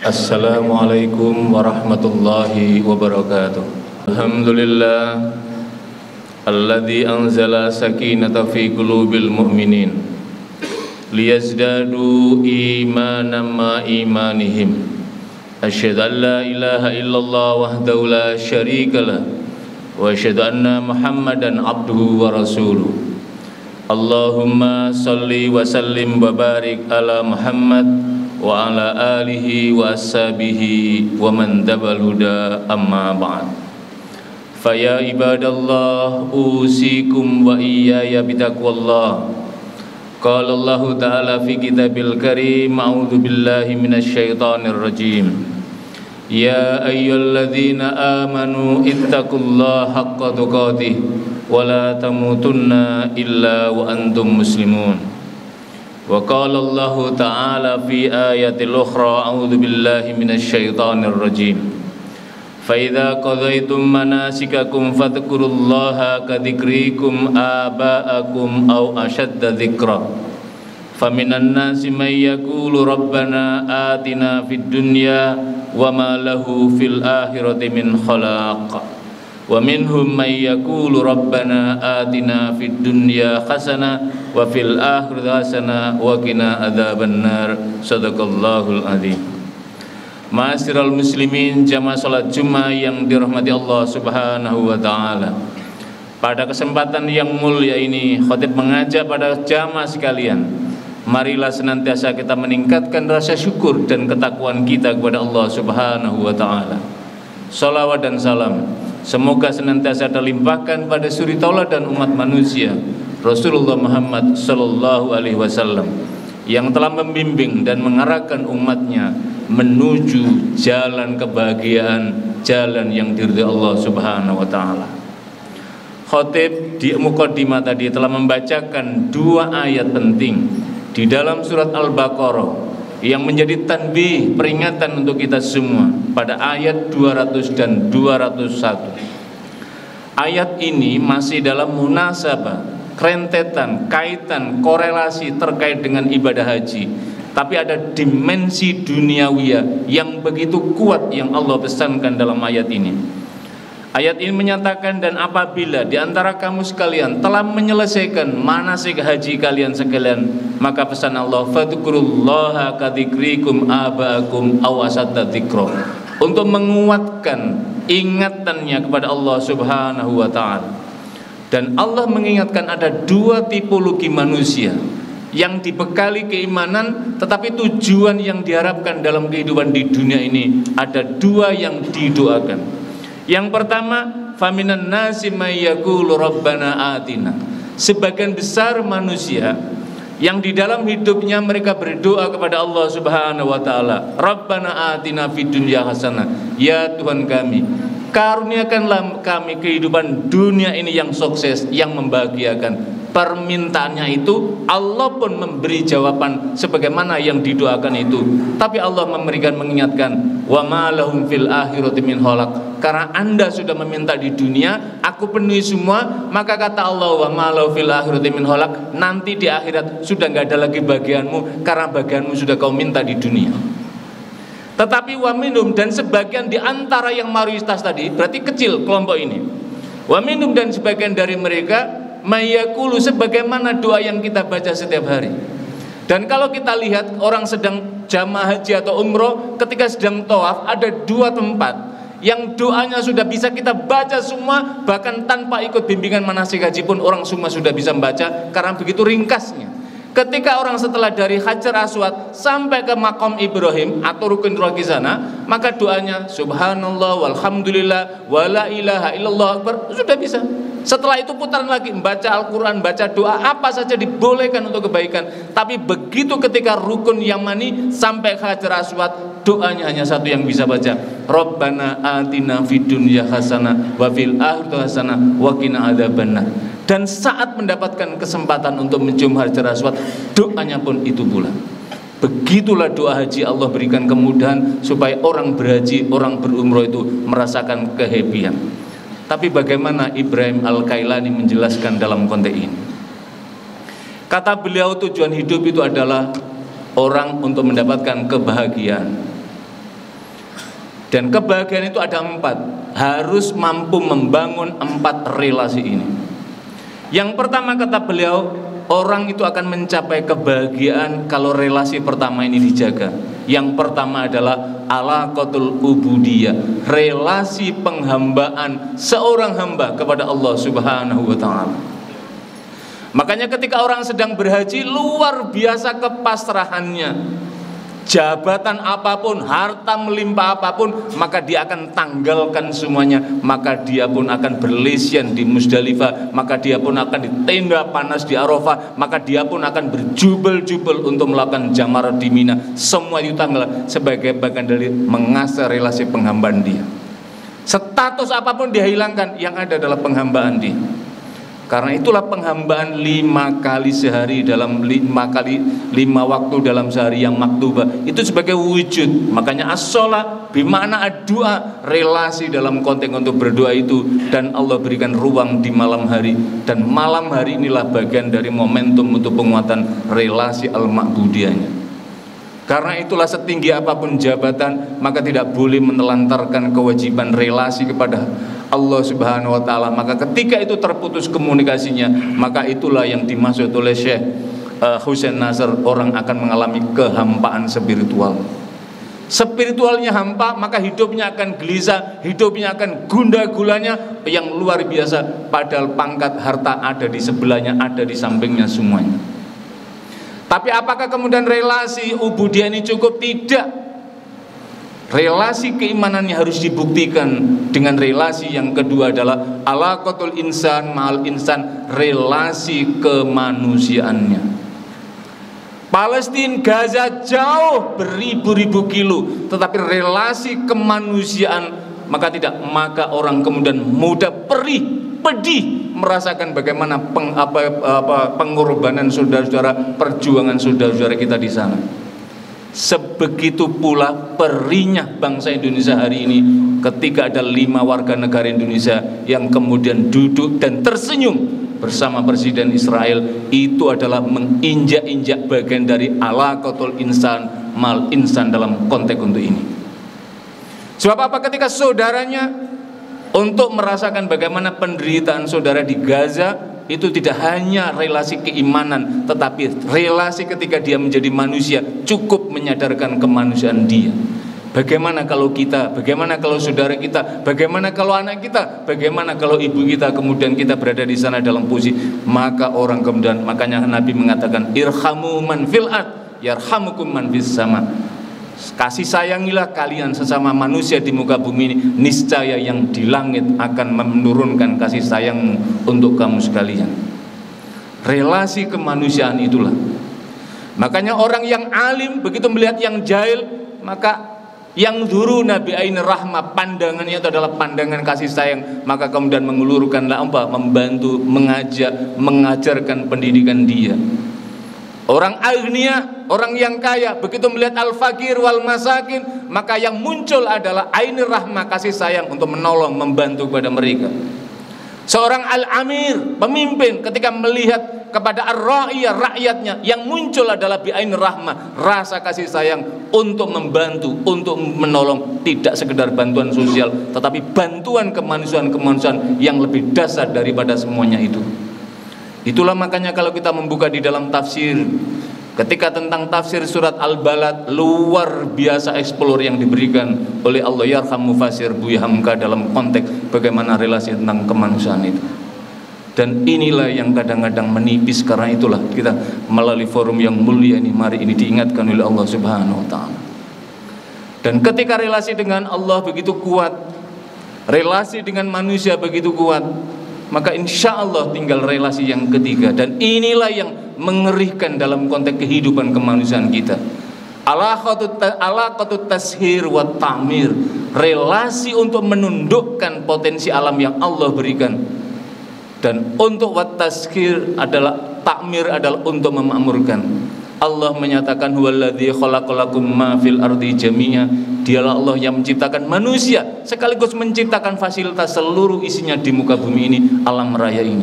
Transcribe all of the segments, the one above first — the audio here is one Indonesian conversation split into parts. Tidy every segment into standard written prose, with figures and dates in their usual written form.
Assalamualaikum warahmatullahi wabarakatuh. Alhamdulillah alladzi anzala sakinata fi qulubil mu'minin liyazdadu imanan ma imanihim. Asyhadu an la ilaha illallah wahdahu la syarikalah wa asyhadu anna Muhammadan abduhu wa rasuluh. Allahumma salli wa sallim wa barik ala Muhammad wa ala alihi wa ashabihi wa man tabal huda amma ba'd. Fa ya ibadallah usikum wa iyaya bitaqwallah. Qala Allah ta'ala fi kitabil karim, a'udzu billahi minasy syaithanir rajim. Ya ayyuhalladzina amanu ittaqullaha haqqa tuqatih wa la tamutunna illa wa antum muslimun. Wa qala Allah ta'ala fi ayatil ukhra, a'udzu billahi minasy syaithanir rajim. Fa idza qadaytum manasikakum fadhkurullaha ka dzikrikum aba'akum aw ashadda dzikra. Faminan nasi may yaqulu rabbana atina fid dunya wa ma lahu fil akhirati min khalaq. Wa minhum may yaqulu rabbana atina fid dunya hasanah wa fil akhirati hasanah wa qina adzabannar. Shadaqallahul adzim. Ma'asyiral muslimin, jamaah salat Jumat yang dirahmati Allah Subhanahu wa taala. Pada kesempatan yang mulia ini, khatib mengajak pada jamaah sekalian, marilah senantiasa kita meningkatkan rasa syukur dan ketakwaan kita kepada Allah Subhanahu wa taala. Salawat dan salam semoga senantiasa terlimpahkan pada suri tauladan umat manusia Rasulullah Muhammad sallallahu alaihi wasallam yang telah membimbing dan mengarahkan umatnya menuju jalan kebahagiaan, jalan yang diridhai Allah Subhanahu wa taala. Khatib di muqaddimah tadi telah membacakan dua ayat penting di dalam surat Al-Baqarah yang menjadi tanbih, peringatan untuk kita semua pada ayat 200 dan 201. Ayat ini masih dalam munasabah, rentetan, kaitan, korelasi terkait dengan ibadah haji. Tapi ada dimensi duniawiyah yang begitu kuat yang Allah pesankan dalam ayat ini. Ayat ini menyatakan, dan apabila di antara kamu sekalian telah menyelesaikan manasik haji kalian sekalian, maka pesan Allah, fadhkurullaha ka dzikrikum aba'akum aw asadda dzikra, untuk menguatkan ingatannya kepada Allah Subhanahu wa taala. Dan Allah mengingatkan ada dua tipologi manusia yang dibekali keimanan, tetapi tujuan yang diharapkan dalam kehidupan di dunia ini ada dua yang didoakan. Yang pertama, faminan nasi may yaqulu rabbana atina. Sebagian besar manusia yang di dalam hidupnya mereka berdoa kepada Allah Subhanahu wa taala, Rabbana atina fid dunya hasanah. Ya Tuhan kami, karuniakanlah kami kehidupan dunia ini yang sukses, yang membahagiakan. Permintaannya itu Allah pun memberi jawaban sebagaimana yang didoakan itu. Tapi Allah memberikan, mengingatkan, wa ma lahum fil akhirati min khalaq. Karena Anda sudah meminta di dunia, aku penuhi semua, maka kata Allah, wa ma lahum fil akhirati min khalaq, nanti di akhirat sudah enggak ada lagi bagianmu, karena bagianmu sudah kau minta di dunia. Tetapi wa minhum, dan sebagian di antara yang mayoritas tadi, berarti kecil kelompok ini. Wa minhum, dan sebagian dari mereka mayakulu, sebagaimana doa yang kita baca setiap hari. Dan kalau kita lihat orang sedang jamaah haji atau umroh, ketika sedang tawaf, ada dua tempat yang doanya sudah bisa kita baca semua, bahkan tanpa ikut bimbingan manasik haji pun orang semua sudah bisa membaca karena begitu ringkasnya. Ketika orang setelah dari Hajar Aswad sampai ke Maqam Ibrahim atau rukun rogi sana, maka doanya subhanallah walhamdulillah wala ilaha illallah akbar sudah bisa. Setelah itu putaran lagi, membaca Al-Quran, baca doa, apa saja dibolehkan untuk kebaikan. Tapi begitu ketika rukun Yamani sampai ke Hajar Aswad, doanya hanya satu yang bisa baca, Rabbana atina fid dunya hasanah wa fil akhirati hasanah wa qina adzabannar. Dan saat mendapatkan kesempatan untuk mencium Hajar Aswad, doanya pun itu pula. Begitulah doa haji, Allah berikan kemudahan supaya orang berhaji, orang berumroh itu merasakan kehappyan. Tapi bagaimana Ibrahim Al-Kailani menjelaskan dalam konteks ini? Kata beliau, tujuan hidup itu adalah orang untuk mendapatkan kebahagiaan. Dan kebahagiaan itu ada 4. Harus mampu membangun 4 relasi ini. Yang pertama kata beliau, orang itu akan mencapai kebahagiaan kalau relasi pertama ini dijaga. Yang pertama adalah alaqatul ubudiyah, relasi penghambaan seorang hamba kepada Allah Subhanahu wa taala. Makanya ketika orang sedang berhaji, luar biasa kepasrahannya. Jabatan apapun, harta melimpah apapun, maka dia akan tanggalkan semuanya. Maka dia pun akan berlesian di Musdalifah, maka dia pun akan di tenda panas di Arafah, maka dia pun akan berjubel-jubel untuk melakukan jamarat di Mina. Semua itu tanggal sebagai bagian dari mengasah relasi penghambaan dia. Status apapun dia hilangkan, yang ada adalah penghambaan dia. Karena itulah penghambaan 5 kali sehari dalam 5 waktu dalam sehari yang maktubah itu sebagai wujud. Makanya as-sholat bimana ad-doa, relasi dalam konteks untuk berdoa itu, dan Allah berikan ruang di malam hari, dan malam hari inilah bagian dari momentum untuk penguatan relasi al-ma'budiyahnya. Karena itulah setinggi apapun jabatan, maka tidak boleh menelantarkan kewajiban relasi kepada Allah Subhanahu wa taala. Maka ketika itu terputus komunikasinya, maka itulah yang dimaksud oleh Syekh Husain Nasr, orang akan mengalami kehampaan spiritual. Spiritualnya hampa, maka hidupnya akan gelisah, hidupnya akan gundah gulana yang luar biasa. Padahal pangkat harta ada di sebelahnya, ada di sampingnya semuanya. Tapi apakah kemudian relasi ubudiyah ini cukup? Tidak. Relasi keimanannya harus dibuktikan dengan relasi yang kedua adalah alaqatul insan ma'al insan, relasi kemanusiaannya. Palestina, Gaza jauh beribu-ribu kilo, tetapi relasi kemanusiaan maka orang kemudian mudah pedih merasakan bagaimana pengorbanan saudara-saudara, perjuangan saudara-saudara kita di sana. Sebegitu pula perihnya bangsa Indonesia hari ini ketika ada 5 warga negara Indonesia yang kemudian duduk dan tersenyum bersama Presiden Israel. Itu adalah menginjak-injak bagian dari alaqatul insan mal insan dalam konteks untuk ini. Sebab apa? Ketika saudaranya untuk merasakan bagaimana penderitaan saudara di Gaza, itu tidak hanya relasi keimanan, tetapi relasi ketika dia menjadi manusia, cukup menyadarkan kemanusiaan dia. Bagaimana kalau kita, bagaimana kalau saudara kita, bagaimana kalau anak kita, bagaimana kalau ibu kita, kemudian kita berada di sana dalam posisi, maka orang kemudian, makanya Nabi mengatakan irhamu man fil ard yarhamukum man fis sama. Kasih sayangilah kalian sesama manusia di muka bumi ini, niscaya yang di langit akan menurunkan kasih sayangmu untuk kamu sekalian. Relasi kemanusiaan itulah. Makanya orang yang alim begitu melihat yang jahil, maka yang duru nabi ain rahmah, pandangannya itu adalah pandangan kasih sayang, maka kemudian mengulurkanlah membantu, mengajak, mengajarkan pendidikan dia. Orang agnia, orang yang kaya, begitu melihat al-fakir wal masakin, maka yang muncul adalah ainir rahmah, kasih sayang untuk menolong, membantu kepada mereka. Seorang al-amir, pemimpin, ketika melihat kepada ar-ra'iyah, rakyatnya, yang muncul adalah bi'ainir rahmah, rasa kasih sayang untuk membantu, untuk menolong. Tidak sekedar bantuan sosial, tetapi bantuan kemanusiaan yang lebih dasar daripada semuanya itu. Itulah makanya kalau kita membuka di dalam tafsir, ketika tentang tafsir surat Al-Balad, luar biasa eksplor yang diberikan oleh Allah yarham mufasir Buya Hamka dalam konteks bagaimana relasi tentang kemanusiaan itu. Dan inilah yang kadang-kadang menipis, karena itulah kita melalui forum yang mulia ini, mari ini diingatkan oleh Allah Subhanahu wa taala. Dan ketika relasi dengan Allah begitu kuat, relasi dengan manusia begitu kuat, maka insya Allah tinggal relasi yang ketiga, dan inilah yang mengerikan dalam konteks kehidupan kemanusiaan kita. Alaqatut tashir wa ta'mir, relasi untuk menundukkan potensi alam yang Allah berikan, dan untuk wat tashir adalah takmir, adalah untuk memakmurkan. Allah menyatakan huwallazi khalaqalakum ma fil ardi jami'a, dialah Allah yang menciptakan manusia sekaligus menciptakan fasilitas seluruh isinya di muka bumi ini, alam raya ini.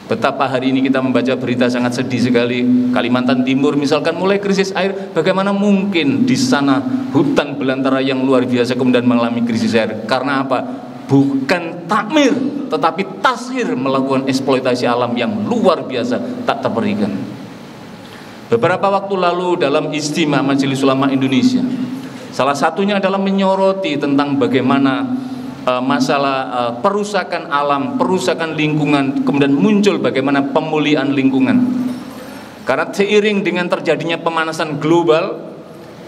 Betapa hari ini kita membaca berita sangat sedih sekali. Kalimantan Timur misalkan mulai krisis air. Bagaimana mungkin di sana hutan belantara yang luar biasa kemudian mengalami krisis air? Karena apa? Bukan takmir, tetapi tasir melakukan eksploitasi alam yang luar biasa tak terperikan. Beberapa waktu lalu dalam Ijtima Majelis Ulama Indonesia, salah satunya adalah menyoroti tentang bagaimana masalah perusakan alam, perusakan lingkungan, kemudian muncul bagaimana pemulihan lingkungan. Karena seiring dengan terjadinya pemanasan global,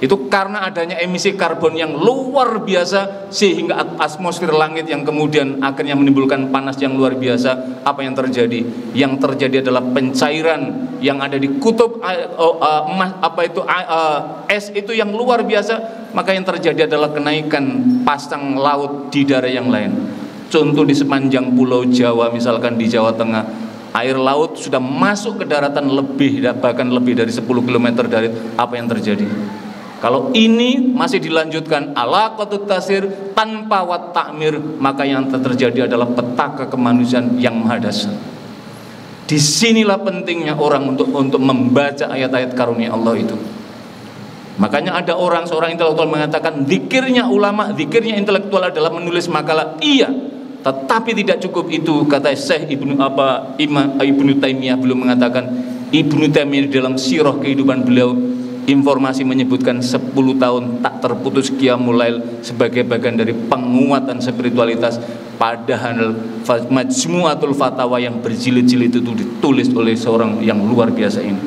itu karena adanya emisi karbon yang luar biasa sehingga atmosfer langit yang kemudian akhirnya menimbulkan panas yang luar biasa. Apa yang terjadi? Yang terjadi adalah pencairan yang ada di kutub es itu yang luar biasa. Maka yang terjadi adalah kenaikan pasang laut di daerah yang lain. Contoh di sepanjang Pulau Jawa, misalkan di Jawa Tengah, air laut sudah masuk ke daratan bahkan lebih dari 10 km dari apa yang terjadi. Kalau ini masih dilanjutkan ala qatut tasir tanpa wat takmir, maka yang terjadi adalah petaka kemanusiaan yang maha dahsyat. Disinilah pentingnya orang untuk membaca ayat-ayat karunia Allah itu. Makanya ada seorang intelektual mengatakan zikirnya ulama, zikirnya intelektual adalah menulis makalah. Iya, tetapi tidak cukup itu, kata Syekh Ibnu Taimiyah. Belum mengatakan Ibnu Taimiyah dalam sirah kehidupan beliau, informasi menyebutkan 10 tahun tak terputus qiyamul lail sebagai bagian dari penguatan spiritualitas. Padahal Majmu'atul Fatawa yang berjilid-jilid itu ditulis oleh seorang yang luar biasa ini.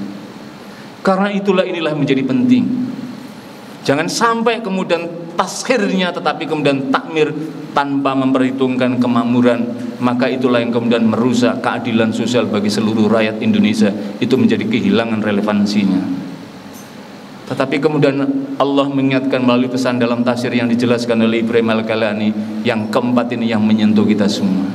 Karena inilah menjadi penting. Jangan sampai kemudian taskhirnya tetapi kemudian takmir tanpa memperhitungkan kemakmuran. Maka itulah yang kemudian merusak keadilan sosial bagi seluruh rakyat Indonesia. Itu menjadi kehilangan relevansinya. Tetapi kemudian Allah mengingatkan melalui pesan dalam tafsir yang dijelaskan oleh Ibrahim Al-Kalani, yang keempat ini yang menyentuh kita semua.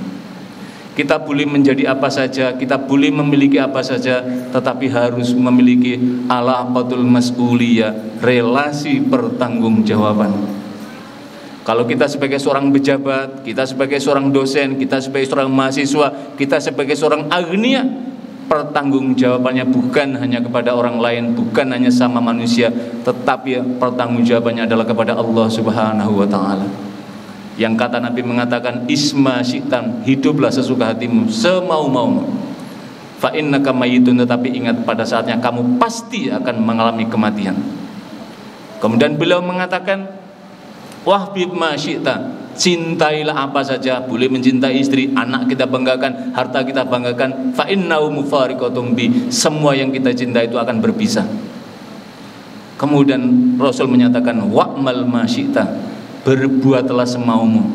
Kita boleh menjadi apa saja, kita boleh memiliki apa saja, tetapi harus memiliki alaqatul mas'uliyah, relasi pertanggungjawaban. Kalau kita sebagai seorang pejabat, kita sebagai seorang dosen, kita sebagai seorang mahasiswa, kita sebagai seorang agniya, pertanggungjawabannya bukan hanya kepada orang lain, bukan hanya sama manusia, tetapi pertanggungjawabannya adalah kepada Allah Subhanahu wa ta'ala. Yang kata Nabi mengatakan isma syi'tan, hiduplah sesuka hatimu, semau-maumu. Fa innaka mayyitun, tetapi ingat pada saatnya kamu pasti akan mengalami kematian. Kemudian beliau mengatakan wahbib ma syi'ta, cintailah apa saja, boleh mencintai istri, anak kita banggakan, harta kita banggakan. Fa innahu mufariqatum bi, semua yang kita cintai itu akan berpisah. Kemudian Rasul menyatakan wa'mal ma syi'ta, berbuatlah semaumu.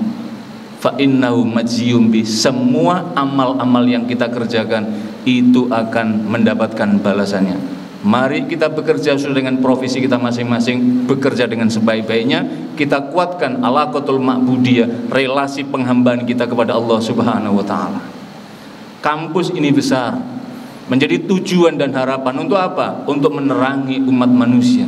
Fa innahu majziyum bi, semua amal-amal yang kita kerjakan itu akan mendapatkan balasannya. Mari kita bekerja sesuai dengan profesi kita masing-masing, bekerja dengan sebaik-baiknya. Kita kuatkan alaqatul ma'budiyah, relasi penghambaan kita kepada Allah Subhanahu wa ta'ala. Kampus ini besar, menjadi tujuan dan harapan untuk apa? Untuk menerangi umat manusia,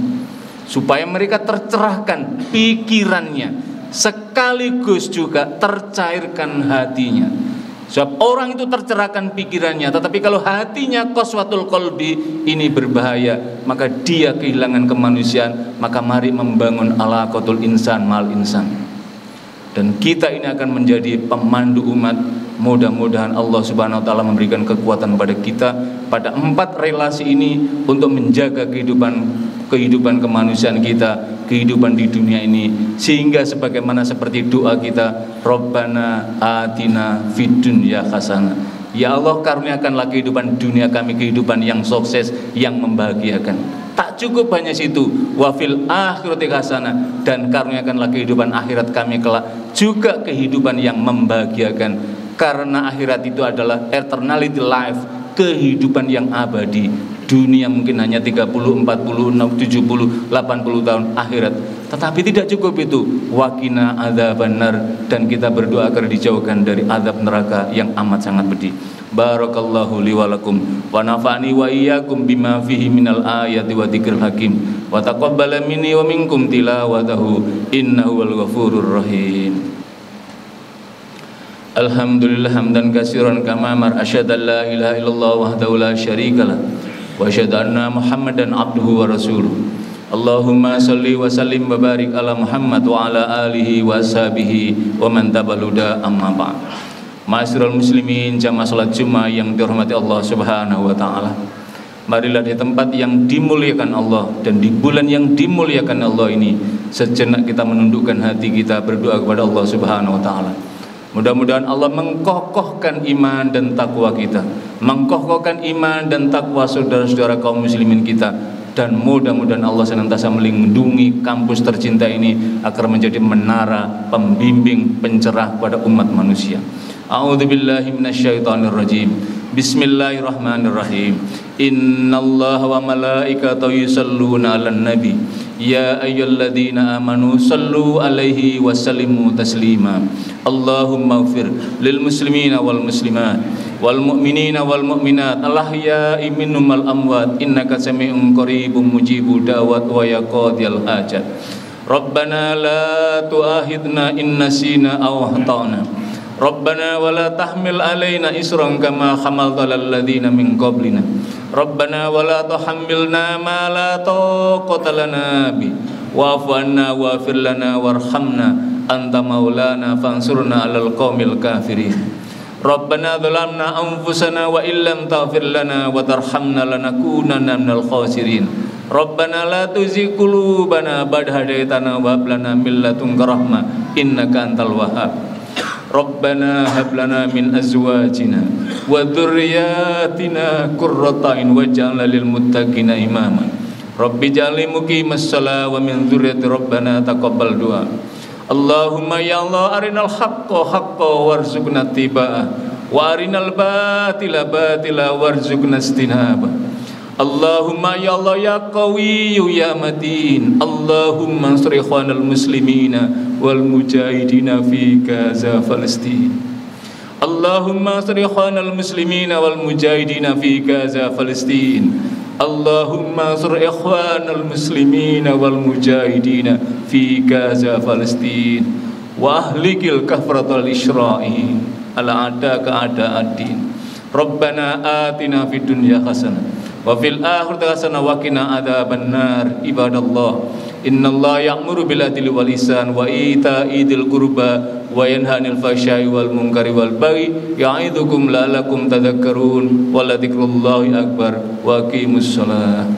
supaya mereka tercerahkan pikirannya, sekaligus juga tercairkan hatinya. Sebab orang itu tercerahkan pikirannya, tetapi kalau hatinya qaswatul qalbi, ini berbahaya, maka dia kehilangan kemanusiaan. Maka mari membangun alaqatul insan mal insan, dan kita ini akan menjadi pemandu umat. Mudah-mudahan Allah Subhanahu wa ta'ala memberikan kekuatan pada kita pada 4 relasi ini untuk menjaga kehidupan kemanusiaan kita, kehidupan di dunia ini, sehingga sebagaimana seperti doa kita, Rabbana atina fid dunya hasanah, ya Allah karuniakanlah kehidupan dunia kami kehidupan yang sukses, yang membahagiakan. Tak cukup hanya situ, wa fil akhirati hasanah, dan karuniakanlah kehidupan akhirat kami kelak juga kehidupan yang membahagiakan. Karena akhirat itu adalah eternality life, kehidupan yang abadi. Dunia mungkin hanya 30, 40, 70, 80 tahun akhirat. Tetapi tidak cukup itu. Waqina adzabannar, dan kita berdoa agar dijauhkan dari azab neraka yang amat sangat pedih. Barakallahu li wa lakum wa nafa'ani wa iyyakum bima fihi minal ayati wa dzikril hakim wa taqabbala minni wa minkum tilawatahu innahu wal ghafurur rahim. Alhamdulillah hamdan katsiran kama amar asyhadu an la ilaha illallah wahdahu la syarikalah wa asyhadu anna Muhammadan abduhu wa rasuluh. Allahumma salli wa sallim wa barik ala Muhammad wa ala alihi wa ashabihi wa man tabaluda amma ba'd. Ma'asyiral muslimin jamaah salat Jumat yang dirahmati Allah Subhanahu wa taala. Marilah di tempat yang dimuliakan Allah dan di bulan yang dimuliakan Allah ini sejenak kita menundukkan hati kita berdoa kepada Allah Subhanahu wa taala. Mudah-mudahan Allah mengkokohkan iman dan takwa kita, mengkokohkan iman dan takwa saudara-saudara kaum muslimin kita, dan mudah-mudahan Allah senantiasa melindungi kampus tercinta ini agar menjadi menara pembimbing pencerah pada umat manusia. A'udzubillahi minasyaitonirrajim. Bismillahirrahmanirrahim. Innallaha wa malaikatahu yusholluna 'alan nabi. Ya ayyuhalladzina amanu shallu 'alaihi wa sallimu taslima. Allahumma ighfir lil muslimina wal muslimat wal mu'minina wal mu'minat al-ahya'i minhum wal amwat innaka sami'un qaribun mujibud da'wat wa yaqadiyal hajat. Rabbana la tu'akhidna in nasina aw akhtana. Rabbana wa la tahmil alaina isran kama hamalta 'alal ladzina min qablina. Rabbana wa la tuhammilna ma la taqata lana bi. Wa'fu 'anna waghfir lana warhamna anta maulana fansurna 'alal qaumil kafirin. Rabbana dhalamna anfusana wa illam taghfir lana wa tarhamna lanakunanna minal khasirin. Rabbana la tuzigh qulubana ba'da hadaytana wa hab lana min ladunka rahmah innaka antal wahhab. Rabbana hab lana min azwajina wa dzurriyyatina qurrata a'yun waj'alna lil muttaqina imama. Rabbi ij'alni muqimas shalah wa min dzurriyyati rabbana taqabbal du'a. Allahumma ya Allah arinal haqqa haqqan warzuqna ittiba'ah wa arinal batila batila warzuqna istinabah. Allahumma ya Allah ya qawiyyu ya matin. Allahumma ansur ikhwanal muslimina wal mujahidina fi Gaza Palestin. Allahumma ansur ikhwanal muslimina wal mujahidina fi Gaza Palestin. Allahumma ansur ikhwanal muslimina wal mujahidina fi Gaza Palestin wa ahlikil kafratal isra'in ala adaka ad-din. Rabbana atina fid dunya hasanah wa fil akhirati hasanah wa qina adzabannar. Ibadallah, innallaha ya'muru bil adli wal ihsan wa ita'i dzil qurba wa yanha 'anil fahsya'i wal munkari wal baghi ya'idzukum la'allakum tadhakkarun. Wa la dzikrullahi akbar wa aqimus shalah.